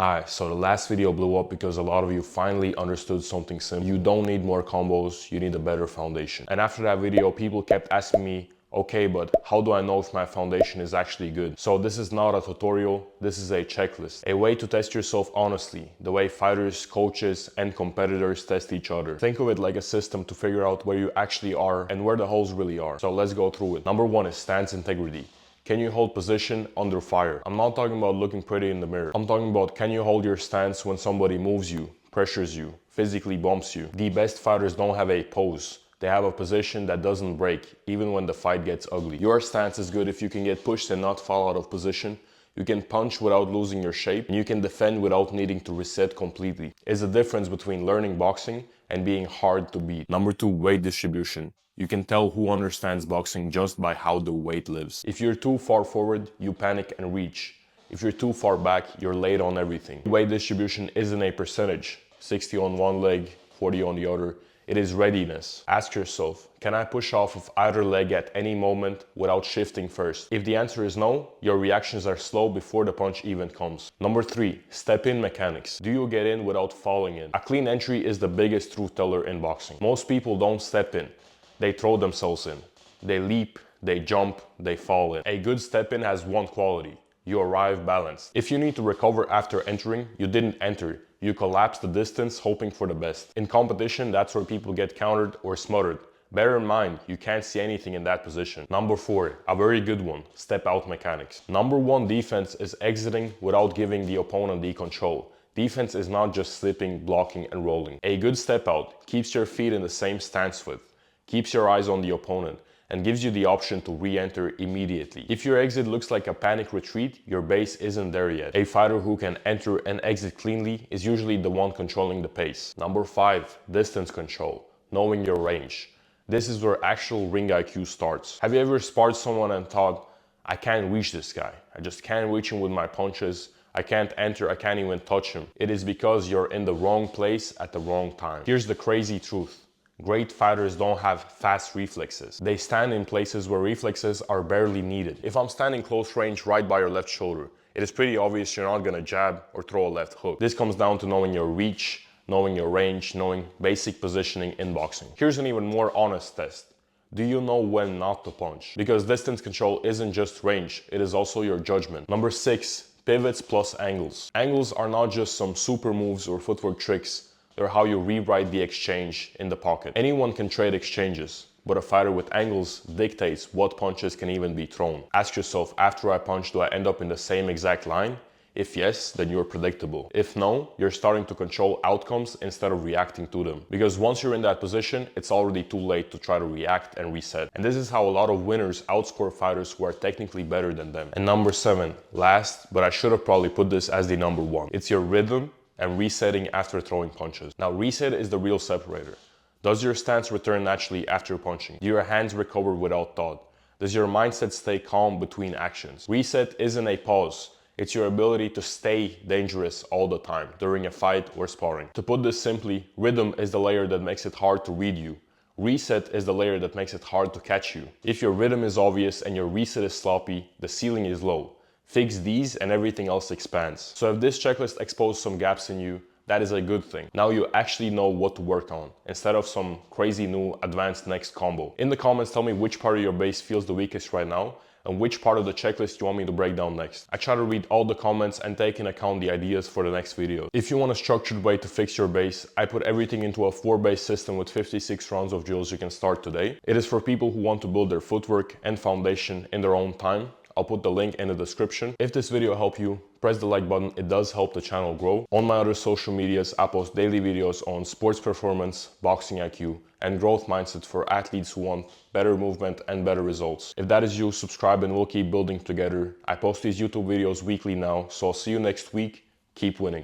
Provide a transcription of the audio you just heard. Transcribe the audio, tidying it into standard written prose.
Alright, so the last video blew up because a lot of you finally understood something simple. You don't need more combos, you need a better foundation. And after that video, people kept asking me, okay, but how do I know if my foundation is actually good? So this is not a tutorial, this is a checklist. A way to test yourself honestly, the way fighters, coaches, and competitors test each other. Think of it like a system to figure out where you actually are and where the holes really are. So let's go through it. Number one is stance integrity. Can you hold position under fire? I'm not talking about looking pretty in the mirror. I'm talking about, can you hold your stance when somebody moves you, pressures you, physically bumps you? The best fighters don't have a pose. They have a position that doesn't break, even when the fight gets ugly. Your stance is good if you can get pushed and not fall out of position. You can punch without losing your shape, and you can defend without needing to reset completely. It's the difference between learning boxing and being hard to beat. Number two, weight distribution. You can tell who understands boxing just by how the weight lives. If you're too far forward, you panic and reach. If you're too far back, you're late on everything. Weight distribution isn't a percentage, 60 on one leg, 40 on the other. It is readiness. Ask yourself, can I push off of either leg at any moment without shifting first? If the answer is no, your reactions are slow before the punch even comes. Number three, step in mechanics. Do you get in without falling in? A clean entry is the biggest truth teller in boxing. Most people don't step in. They throw themselves in. They leap, they jump, they fall in. A good step in has one quality. You arrive balanced. If you need to recover after entering, you didn't enter. You collapse the distance hoping for the best. In competition, that's where people get countered or smothered. Bear in mind, you can't see anything in that position. Number four, a very good one, step out mechanics. Number one defense is exiting without giving the opponent the control. Defense is not just slipping, blocking, and rolling. A good step out keeps your feet in the same stance width, keeps your eyes on the opponent, and gives you the option to re-enter immediately. If your exit looks like a panic retreat, your base isn't there yet. A fighter who can enter and exit cleanly is usually the one controlling the pace. Number five, distance control, knowing your range. This is where actual ring IQ starts. Have you ever sparred someone and thought, I can't reach this guy. I just can't reach him with my punches. I can't enter, I can't even touch him. It is because you're in the wrong place at the wrong time. Here's the crazy truth. Great fighters don't have fast reflexes. They stand in places where reflexes are barely needed. If I'm standing close range right by your left shoulder, it is pretty obvious you're not gonna jab or throw a left hook. This comes down to knowing your reach, knowing your range, knowing basic positioning in boxing. Here's an even more honest test. Do you know when not to punch? Because distance control isn't just range, it is also your judgment. Number six, pivots plus angles. Angles are not just some super moves or footwork tricks. They're how you rewrite the exchange in the pocket. Anyone can trade exchanges, but a fighter with angles dictates what punches can even be thrown. Ask yourself, after I punch, do I end up in the same exact line? If yes, then you're predictable. If no, you're starting to control outcomes instead of reacting to them. Because once you're in that position, it's already too late to try to react and reset. And this is how a lot of winners outscore fighters who are technically better than them. And number seven, last, but I should have probably put this as the number one. It's your rhythm and resetting after throwing punches. Now, reset is the real separator. Does your stance return naturally after punching? Do your hands recover without thought? Does your mindset stay calm between actions? Reset isn't a pause. It's your ability to stay dangerous all the time during a fight or sparring. To put this simply, rhythm is the layer that makes it hard to read you. Reset is the layer that makes it hard to catch you. If your rhythm is obvious and your reset is sloppy, the ceiling is low. Fix these and everything else expands. So if this checklist exposed some gaps in you, that is a good thing. Now you actually know what to work on, instead of some crazy new advanced next combo. In the comments, tell me which part of your base feels the weakest right now, and which part of the checklist you want me to break down next. I try to read all the comments and take into account the ideas for the next video. If you want a structured way to fix your base, I put everything into a 4-base system with 56 rounds of drills you can start today. It is for people who want to build their footwork and foundation in their own time. I'll put the link in the description. If this video helped you, press the like button. It does help the channel grow. On my other social medias, I post daily videos on sports performance, boxing IQ, and growth mindset for athletes who want better movement and better results. If that is you, subscribe and we'll keep building together. I post these YouTube videos weekly now, so I'll see you next week. Keep winning.